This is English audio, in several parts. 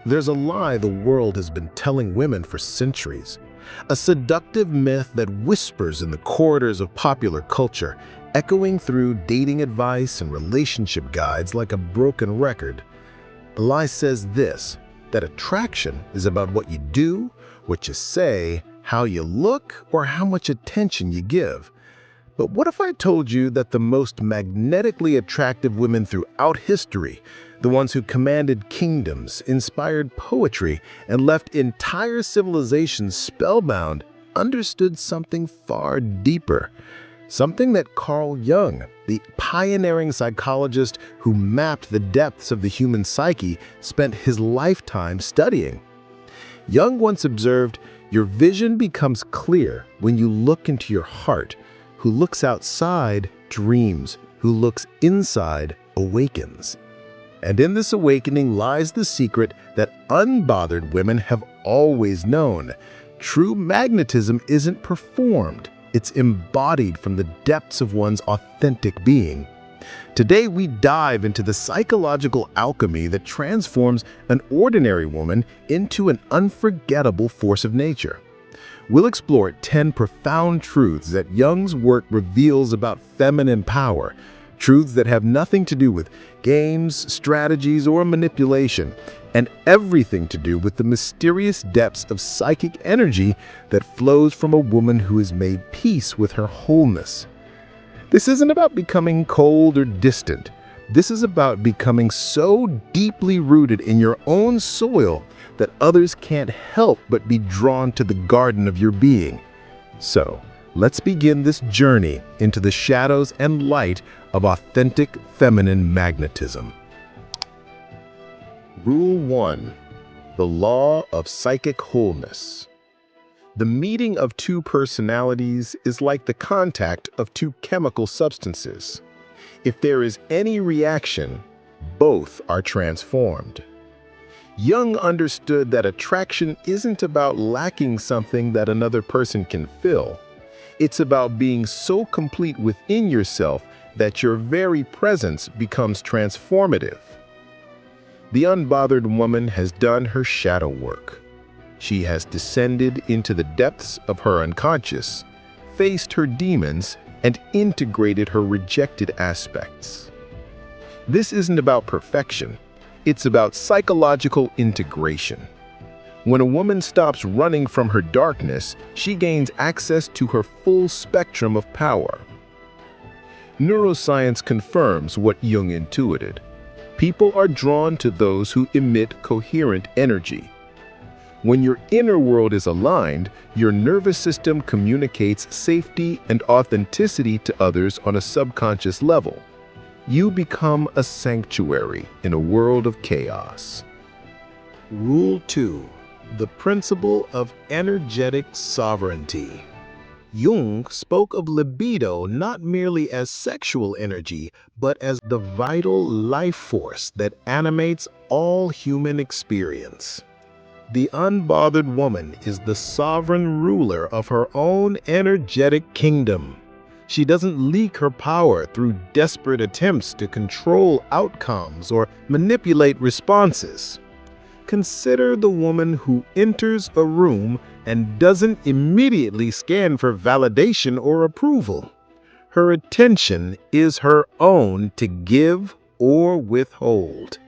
There's a lie the world has been telling women for centuries. A seductive myth that whispers in the corridors of popular culture, echoing through dating advice and relationship guides like a broken record. The lie says this, that attraction is about what you do, what you say, how you look, or how much attention you give. But what if I told you that the most magnetically attractive women throughout history, the ones who commanded kingdoms, inspired poetry, and left entire civilizations spellbound, understood something far deeper? Something that Carl Jung, the pioneering psychologist who mapped the depths of the human psyche, spent his lifetime studying. Jung once observed, "Your vision becomes clear when you look into your heart. Who looks outside dreams, who looks inside awakens." And in this awakening lies the secret that unbothered women have always known. True magnetism isn't performed, it's embodied from the depths of one's authentic being. Today we dive into the psychological alchemy that transforms an ordinary woman into an unforgettable force of nature. We'll explore 10 profound truths that Jung's work reveals about feminine power, truths that have nothing to do with games, strategies, or manipulation, and everything to do with the mysterious depths of psychic energy that flows from a woman who has made peace with her wholeness. This isn't about becoming cold or distant. This is about becoming so deeply rooted in your own soil that others can't help but be drawn to the garden of your being. So, let's begin this journey into the shadows and light of authentic feminine magnetism. Rule 1. The Law of Psychic Wholeness. The meeting of two personalities is like the contact of two chemical substances. If there is any reaction, both are transformed. Jung understood that attraction isn't about lacking something that another person can fill. It's about being so complete within yourself that your very presence becomes transformative. The unbothered woman has done her shadow work. She has descended into the depths of her unconscious, faced her demons, and integrated her rejected aspects. This isn't about perfection. It's about psychological integration. When a woman stops running from her darkness, she gains access to her full spectrum of power. Neuroscience confirms what Jung intuited. People are drawn to those who emit coherent energy. When your inner world is aligned, your nervous system communicates safety and authenticity to others on a subconscious level. You become a sanctuary in a world of chaos. Rule 2. The Principle of Energetic Sovereignty. Jung spoke of libido not merely as sexual energy, but as the vital life force that animates all human experience. The unbothered woman is the sovereign ruler of her own energetic kingdom. She doesn't leak her power through desperate attempts to control outcomes or manipulate responses. Consider the woman who enters a room and doesn't immediately scan for validation or approval. Her attention is her own to give or withhold.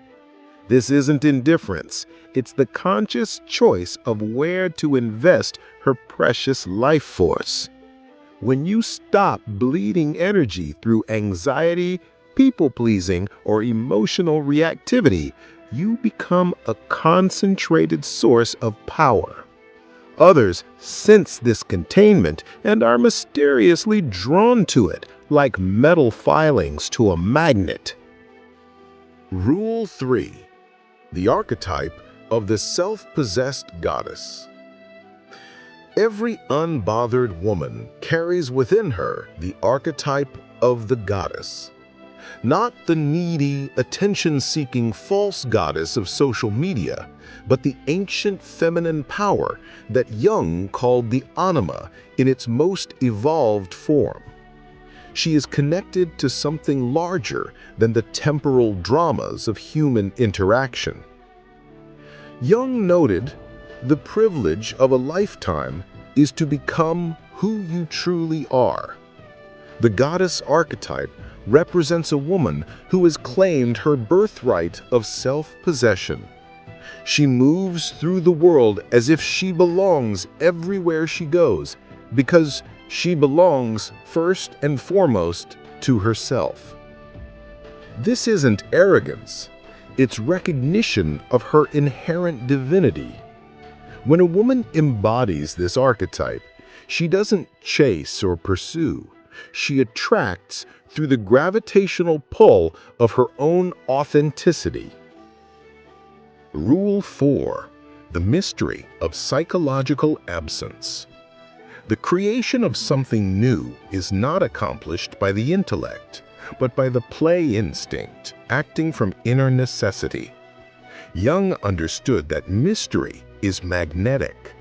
This isn't indifference. It's the conscious choice of where to invest her precious life force. When you stop bleeding energy through anxiety, people-pleasing, or emotional reactivity, you become a concentrated source of power. Others sense this containment and are mysteriously drawn to it, like metal filings to a magnet. Rule 3. The Archetype of the Self-Possessed Goddess. Every unbothered woman carries within her the archetype of the goddess. Not the needy, attention-seeking false goddess of social media, but the ancient feminine power that Jung called the anima in its most evolved form. She is connected to something larger than the temporal dramas of human interaction. Jung noted, "The privilege of a lifetime is to become who you truly are." The goddess archetype represents a woman who has claimed her birthright of self-possession. She moves through the world as if she belongs everywhere she goes, because she belongs first and foremost to herself. This isn't arrogance, it's recognition of her inherent divinity. When a woman embodies this archetype, she doesn't chase or pursue. She attracts through the gravitational pull of her own authenticity. Rule 4. The mystery of psychological absence. The creation of something new is not accomplished by the intellect, but by the play instinct, acting from inner necessity. Jung understood that mystery is magnetic.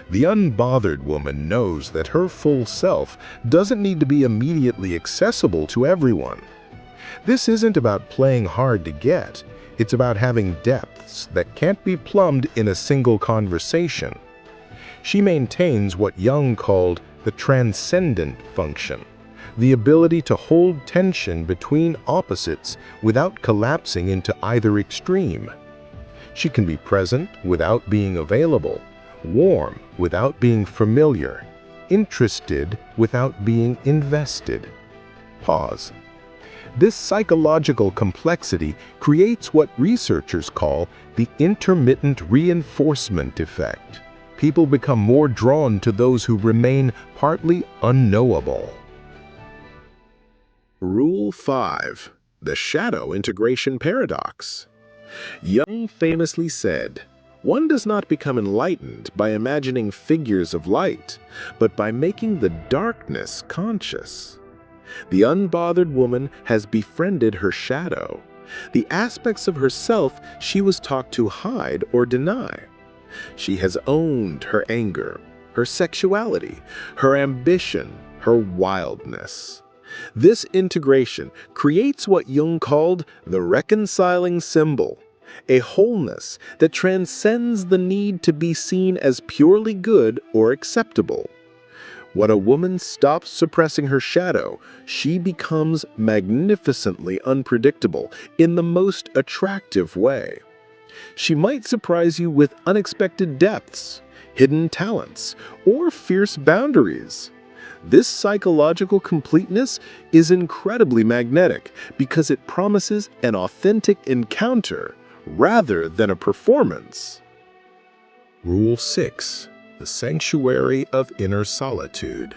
The unbothered woman knows that her full self doesn't need to be immediately accessible to everyone. This isn't about playing hard to get, it's about having depths that can't be plumbed in a single conversation. She maintains what Jung called the transcendent function, the ability to hold tension between opposites without collapsing into either extreme. She can be present without being available, warm without being familiar, interested without being invested. Pause. This psychological complexity creates what researchers call the intermittent reinforcement effect. People become more drawn to those who remain partly unknowable. Rule 5. The shadow integration paradox. Jung famously said, "One does not become enlightened by imagining figures of light, but by making the darkness conscious." The unbothered woman has befriended her shadow, the aspects of herself she was taught to hide or deny. She has owned her anger, her sexuality, her ambition, her wildness. This integration creates what Jung called the reconciling symbol, a wholeness that transcends the need to be seen as purely good or acceptable. When a woman stops suppressing her shadow, she becomes magnificently unpredictable in the most attractive way. She might surprise you with unexpected depths, hidden talents, or fierce boundaries. This psychological completeness is incredibly magnetic because it promises an authentic encounter rather than a performance. Rule 6. The sanctuary of inner solitude.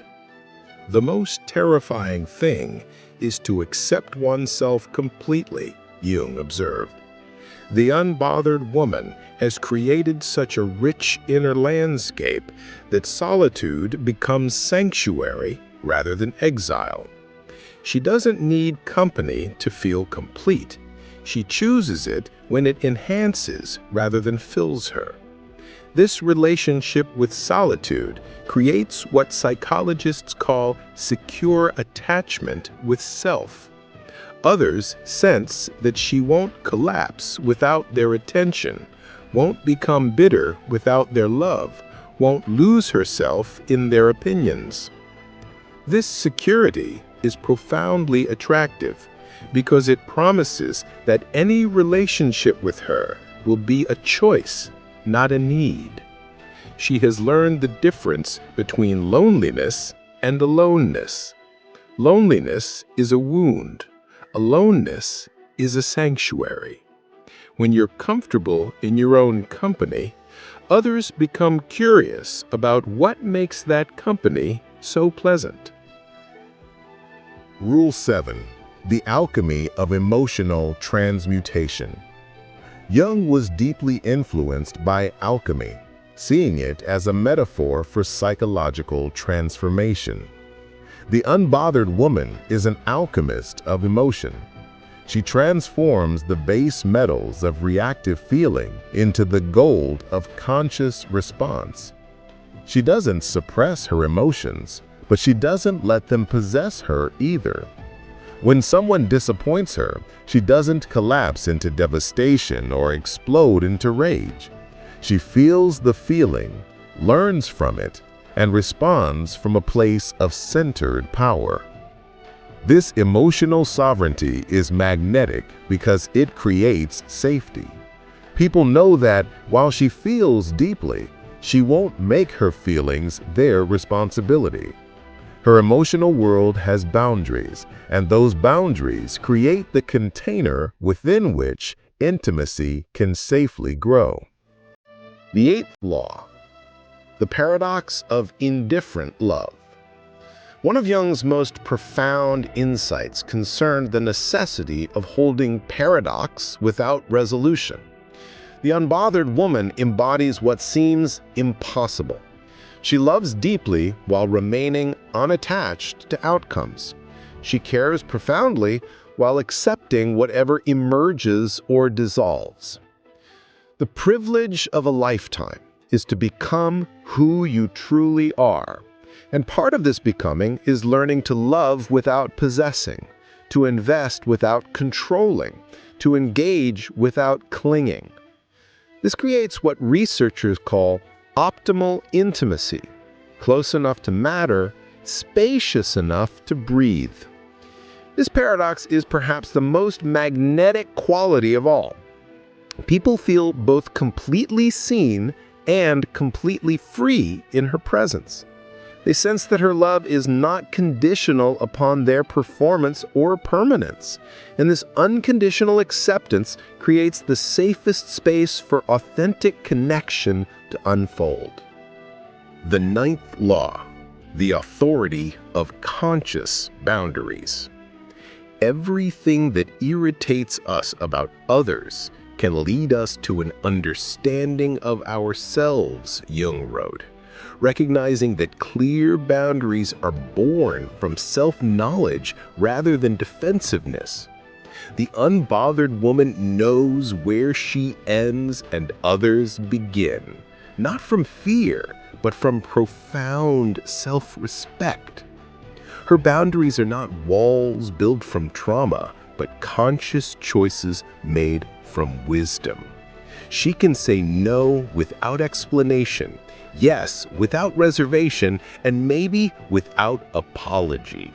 The most terrifying thing is to accept oneself completely, Jung observed. The unbothered woman has created such a rich inner landscape that solitude becomes sanctuary rather than exile. She doesn't need company to feel complete. She chooses it when it enhances rather than fills her. This relationship with solitude creates what psychologists call secure attachment with self. Others sense that she won't collapse without their attention, won't become bitter without their love, won't lose herself in their opinions. This security is profoundly attractive because it promises that any relationship with her will be a choice, not a need. She has learned the difference between loneliness and aloneness. Loneliness is a wound. Aloneness is a sanctuary. When you're comfortable in your own company, others become curious about what makes that company so pleasant. Rule 7. The alchemy of emotional transmutation. Jung was deeply influenced by alchemy, seeing it as a metaphor for psychological transformation. The unbothered woman is an alchemist of emotion. She transforms the base metals of reactive feeling into the gold of conscious response. She doesn't suppress her emotions, but she doesn't let them possess her either. When someone disappoints her, she doesn't collapse into devastation or explode into rage. She feels the feeling, learns from it, and responds from a place of centered power. This emotional sovereignty is magnetic because it creates safety. People know that while she feels deeply, she won't make her feelings their responsibility. Her emotional world has boundaries, and those boundaries create the container within which intimacy can safely grow. The eighth law, the paradox of indifferent love. One of Jung's most profound insights concerned the necessity of holding paradox without resolution. The unbothered woman embodies what seems impossible. She loves deeply while remaining unattached to outcomes. She cares profoundly while accepting whatever emerges or dissolves. The privilege of a lifetime is to become who you truly are. And part of this becoming is learning to love without possessing, to invest without controlling, to engage without clinging. This creates what researchers call optimal intimacy, close enough to matter, spacious enough to breathe. This paradox is perhaps the most magnetic quality of all. People feel both completely seen and completely free in her presence. They sense that her love is not conditional upon their performance or permanence, and this unconditional acceptance creates the safest space for authentic connection to unfold. The ninth law, the authority of conscious boundaries. Everything that irritates us about others can lead us to an understanding of ourselves, Jung wrote. Recognizing that clear boundaries are born from self-knowledge rather than defensiveness. The unbothered woman knows where she ends and others begin, not from fear, but from profound self-respect. Her boundaries are not walls built from trauma, but conscious choices made from wisdom. She can say no without explanation, yes without reservation, and maybe without apology.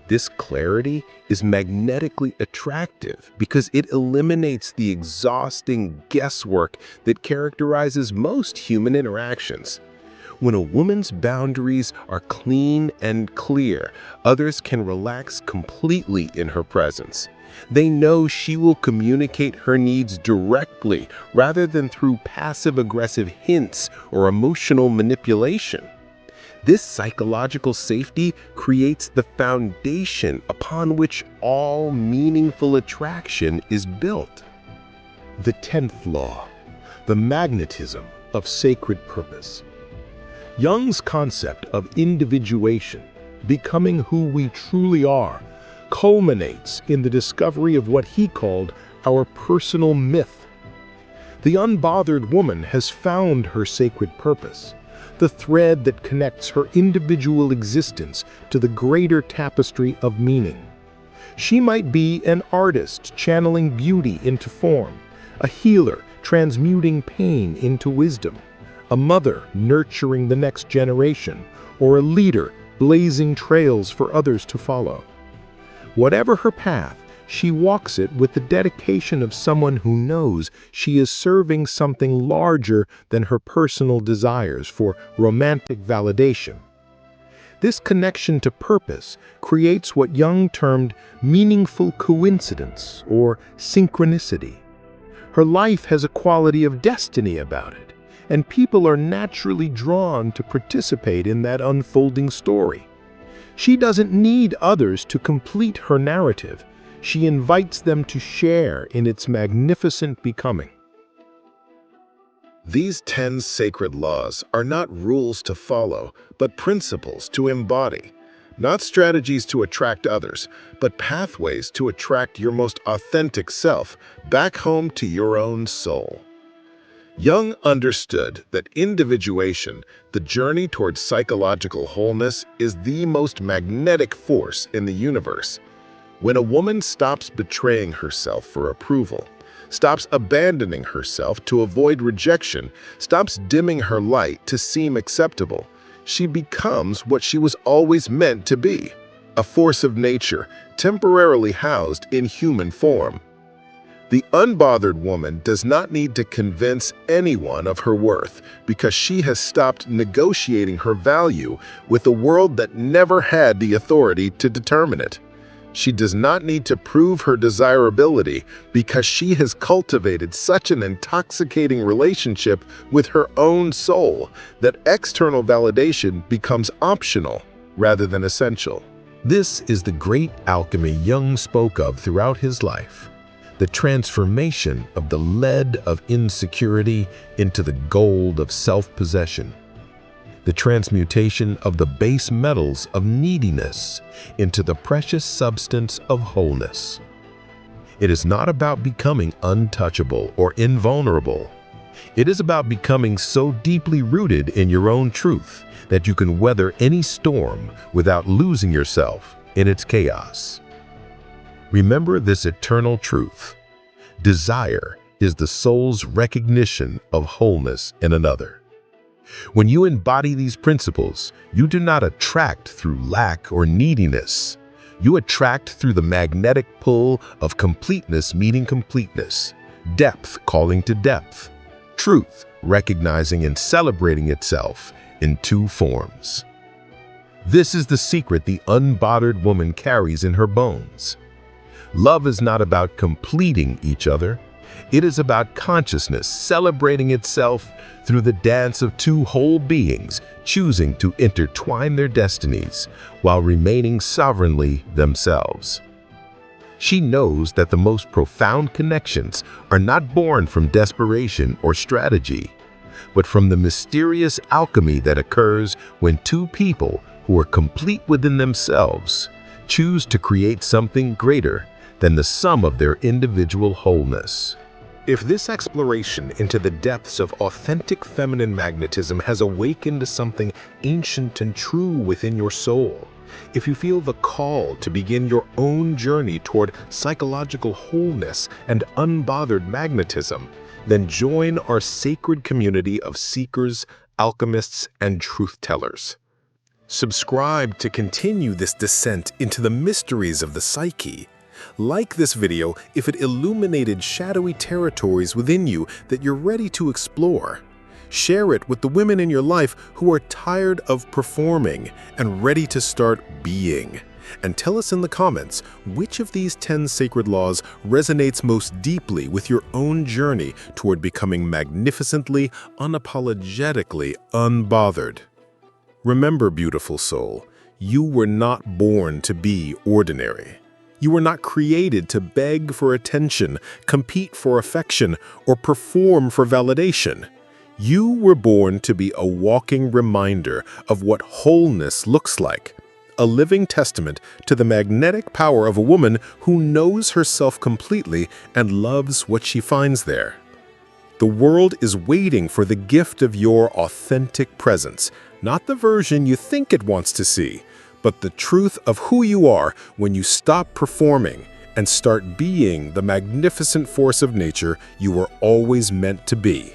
This clarity is magnetically attractive because it eliminates the exhausting guesswork that characterizes most human interactions. When a woman's boundaries are clean and clear, others can relax completely in her presence. They know she will communicate her needs directly rather than through passive-aggressive hints or emotional manipulation. This psychological safety creates the foundation upon which all meaningful attraction is built. The 10th law, the magnetism of sacred purpose. Jung's concept of individuation, becoming who we truly are, culminates in the discovery of what he called our personal myth. The unbothered woman has found her sacred purpose, the thread that connects her individual existence to the greater tapestry of meaning. She might be an artist channeling beauty into form, a healer transmuting pain into wisdom, a mother nurturing the next generation, or a leader blazing trails for others to follow. Whatever her path, she walks it with the dedication of someone who knows she is serving something larger than her personal desires for romantic validation. This connection to purpose creates what Jung termed meaningful coincidence or synchronicity. Her life has a quality of destiny about it, and people are naturally drawn to participate in that unfolding story. She doesn't need others to complete her narrative. She invites them to share in its magnificent becoming. These 10 sacred laws are not rules to follow, but principles to embody. Not strategies to attract others, but pathways to attract your most authentic self back home to your own soul. Jung understood that individuation, the journey towards psychological wholeness, is the most magnetic force in the universe. When a woman stops betraying herself for approval, stops abandoning herself to avoid rejection, stops dimming her light to seem acceptable. She becomes what she was always meant to be, a force of nature, temporarily housed in human form. The unbothered woman does not need to convince anyone of her worth because she has stopped negotiating her value with a world that never had the authority to determine it. She does not need to prove her desirability because she has cultivated such an intoxicating relationship with her own soul that external validation becomes optional rather than essential. This is the great alchemy Jung spoke of throughout his life. The transformation of the lead of insecurity into the gold of self-possession. The transmutation of the base metals of neediness into the precious substance of wholeness. It is not about becoming untouchable or invulnerable. It is about becoming so deeply rooted in your own truth that you can weather any storm without losing yourself in its chaos. Remember this eternal truth. Desire is the soul's recognition of wholeness in another. When you embody these principles, you do not attract through lack or neediness. You attract through the magnetic pull of completeness meeting completeness, depth calling to depth, truth recognizing and celebrating itself in two forms. This is the secret the unbothered woman carries in her bones. Love is not about completing each other. It is about consciousness celebrating itself through the dance of two whole beings choosing to intertwine their destinies while remaining sovereignly themselves. She knows that the most profound connections are not born from desperation or strategy, but from the mysterious alchemy that occurs when two people who are complete within themselves choose to create something greater than the sum of their individual wholeness. If this exploration into the depths of authentic feminine magnetism has awakened something ancient and true within your soul, if you feel the call to begin your own journey toward psychological wholeness and unbothered magnetism, then join our sacred community of seekers, alchemists, and truth-tellers. Subscribe to continue this descent into the mysteries of the psyche. Like this video if it illuminated shadowy territories within you that you're ready to explore. Share it with the women in your life who are tired of performing and ready to start being. And tell us in the comments which of these 10 sacred laws resonates most deeply with your own journey toward becoming magnificently, unapologetically unbothered. Remember, beautiful soul, you were not born to be ordinary. You were not created to beg for attention, compete for affection, or perform for validation. You were born to be a walking reminder of what wholeness looks like, a living testament to the magnetic power of a woman who knows herself completely and loves what she finds there. The world is waiting for the gift of your authentic presence, not the version you think it wants to see, but the truth of who you are when you stop performing and start being the magnificent force of nature you were always meant to be.